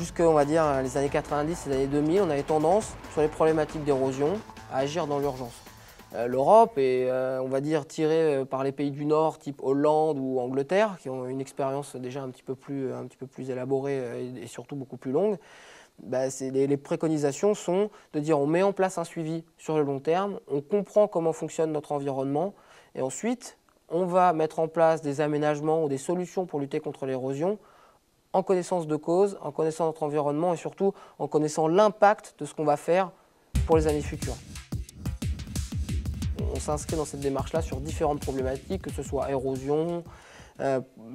Jusqu'à, on va dire, les années 90, les années 2000, on avait tendance, sur les problématiques d'érosion, à agir dans l'urgence. L'Europe est, on va dire, tirée par les pays du Nord, type Hollande ou Angleterre, qui ont une expérience déjà un petit peu plus élaborée et surtout beaucoup plus longue. Les préconisations sont de dire on met en place un suivi sur le long terme, on comprend comment fonctionne notre environnement et ensuite on va mettre en place des aménagements ou des solutions pour lutter contre l'érosion en connaissance de cause, en connaissant notre environnement et surtout en connaissant l'impact de ce qu'on va faire pour les années futures. On s'inscrit dans cette démarche-là sur différentes problématiques, que ce soit érosion,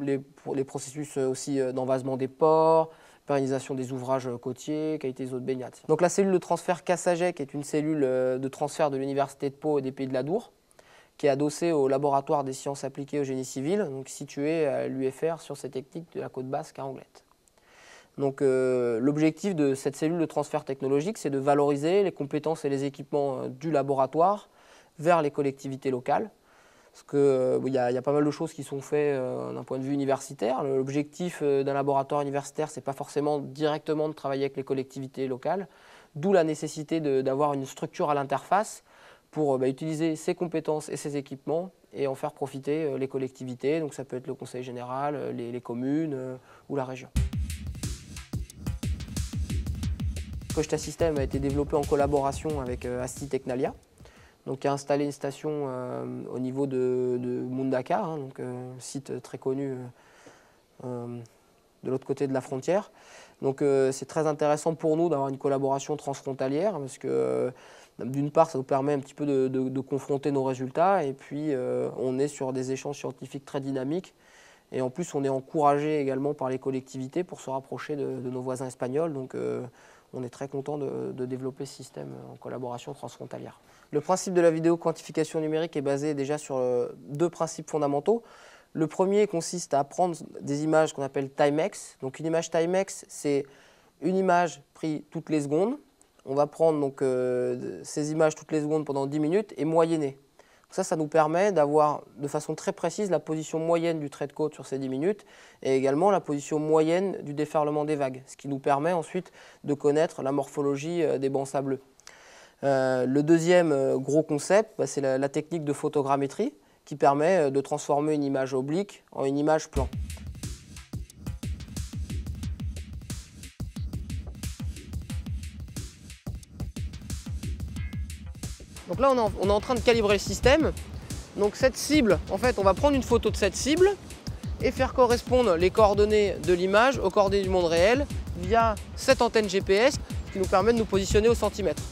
les processus aussi d'envasement des ports, pérennisation des ouvrages côtiers, qualité des eaux de baignade. Donc la cellule de transfert Cassaget, qui est une cellule de transfert de l'Université de Pau et des Pays de l'Adour, qui est adossée au laboratoire des sciences appliquées au génie civil, donc situé à l'UFR sur ces techniques de la côte basque à Anglet. Donc l'objectif de cette cellule de transfert technologique, c'est de valoriser les compétences et les équipements du laboratoire vers les collectivités locales. Parce qu'il y a pas mal de choses qui sont faites d'un point de vue universitaire. L'objectif d'un laboratoire universitaire, ce n'est pas forcément directement de travailler avec les collectivités locales, d'où la nécessité d'avoir une structure à l'interface pour utiliser ses compétences et ses équipements et en faire profiter les collectivités. Donc ça peut être le conseil général, les communes ou la région. Cogita System a été développé en collaboration avec Asti Technalia, donc qui a installé une station au niveau de Mundaka, donc site très connu de l'autre côté de la frontière. Donc c'est très intéressant pour nous d'avoir une collaboration transfrontalière parce que d'une part ça nous permet un petit peu de confronter nos résultats et puis on est sur des échanges scientifiques très dynamiques et en plus on est encouragé également par les collectivités pour se rapprocher de nos voisins espagnols. Donc on est très content de développer ce système en collaboration transfrontalière. Le principe de la vidéo-quantification numérique est basé déjà sur deux principes fondamentaux. Le premier consiste à prendre des images qu'on appelle Timex. Donc une image Timex, c'est une image prise toutes les secondes. On va prendre donc, ces images toutes les secondes pendant 10 minutes et moyenner. Ça nous permet d'avoir de façon très précise la position moyenne du trait de côte sur ces 10 minutes et également la position moyenne du déferlement des vagues, ce qui nous permet ensuite de connaître la morphologie des bancs sableux. Le deuxième gros concept, c'est la technique de photogrammétrie qui permet de transformer une image oblique en une image plan. Donc là, on est en train de calibrer le système. Donc cette cible, en fait, on va prendre une photo de cette cible et faire correspondre les coordonnées de l'image aux coordonnées du monde réel via cette antenne GPS qui nous permet de nous positionner au centimètre.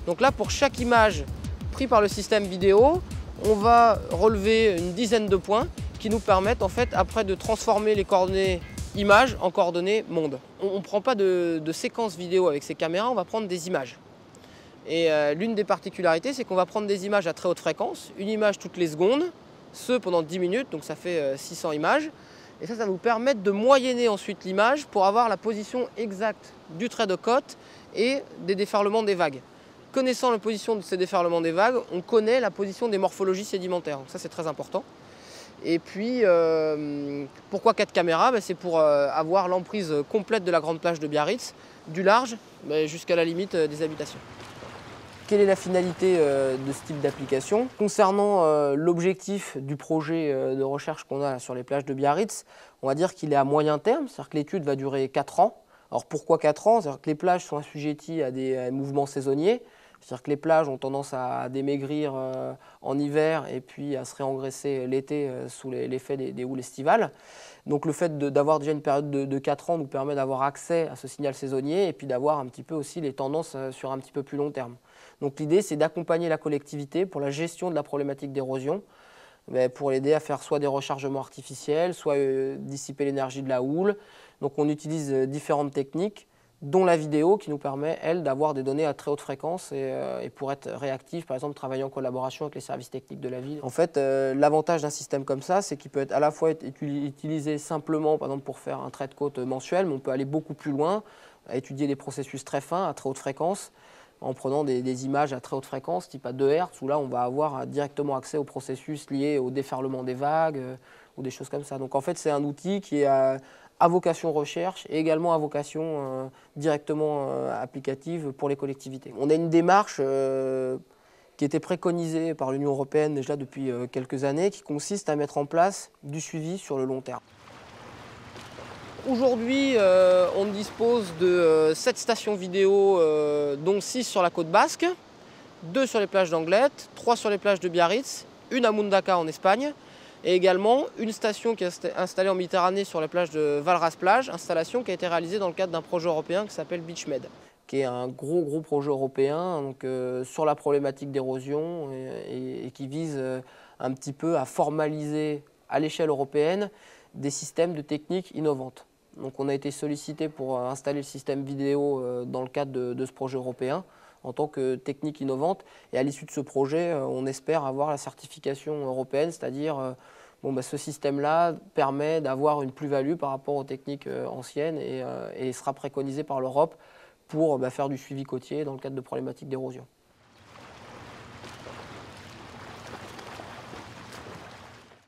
Donc là, pour chaque image prise par le système vidéo, on va relever une dizaine de points qui nous permettent en fait après de transformer les coordonnées images en coordonnées monde. On ne prend pas de séquence vidéo avec ces caméras, on va prendre des images. Et l'une des particularités, c'est qu'on va prendre des images à très haute fréquence, une image toutes les secondes, ce pendant 10 minutes, donc ça fait 600 images. Et ça nous permet de moyenner ensuite l'image pour avoir la position exacte du trait de côte et des déferlements des vagues. Connaissant la position de ces déferlements des vagues, on connaît la position des morphologies sédimentaires. Donc ça, c'est très important. Et puis, pourquoi 4 caméras? C'est pour avoir l'emprise complète de la grande plage de Biarritz, du large jusqu'à la limite des habitations. Quelle est la finalité de ce type d'application? Concernant l'objectif du projet de recherche qu'on a sur les plages de Biarritz, on va dire qu'il est à moyen terme, c'est-à-dire que l'étude va durer 4 ans. Alors pourquoi 4 ans? C'est-à-dire que les plages sont assujetties à des mouvements saisonniers, c'est-à-dire que les plages ont tendance à démaigrir en hiver et puis à se réengraisser l'été sous l'effet des houles estivales. Donc le fait d'avoir déjà une période de 4 ans nous permet d'avoir accès à ce signal saisonnier et puis d'avoir un petit peu aussi les tendances sur un petit peu plus long terme. Donc l'idée, c'est d'accompagner la collectivité pour la gestion de la problématique d'érosion, pour l'aider à faire soit des rechargements artificiels, soit dissiper l'énergie de la houle. Donc on utilise différentes techniques, dont la vidéo qui nous permet, elle, d'avoir des données à très haute fréquence et pour être réactif, par exemple, travailler en collaboration avec les services techniques de la ville. En fait, l'avantage d'un système comme ça, c'est qu'il peut à la fois être utilisé simplement, par exemple, pour faire un trait de côte mensuel, mais on peut aller beaucoup plus loin, à étudier des processus très fins, à très haute fréquence, en prenant des images à très haute fréquence, type à 2 Hz, où là, on va avoir directement accès aux processus liés au déferlement des vagues ou des choses comme ça. Donc en fait, c'est un outil qui est à vocation recherche et également à vocation directement applicative pour les collectivités. On a une démarche qui était préconisée par l'Union européenne déjà depuis quelques années, qui consiste à mettre en place du suivi sur le long terme. Aujourd'hui, on dispose de 7 stations vidéo, dont 6 sur la côte basque, 2 sur les plages d'Anglette, 3 sur les plages de Biarritz, une à Mundaka en Espagne, et également une station qui est installée en Méditerranée sur la plage de Valras-Plage, installation qui a été réalisée dans le cadre d'un projet européen qui s'appelle Beachmed, qui est un gros projet européen donc, sur la problématique d'érosion et qui vise un petit peu à formaliser à l'échelle européenne des systèmes de techniques innovantes. Donc on a été sollicité pour installer le système vidéo dans le cadre de ce projet européen en tant que technique innovante. Et à l'issue de ce projet, on espère avoir la certification européenne, c'est-à-dire ce système-là permet d'avoir une plus-value par rapport aux techniques anciennes et sera préconisé par l'Europe pour faire du suivi côtier dans le cadre de problématiques d'érosion.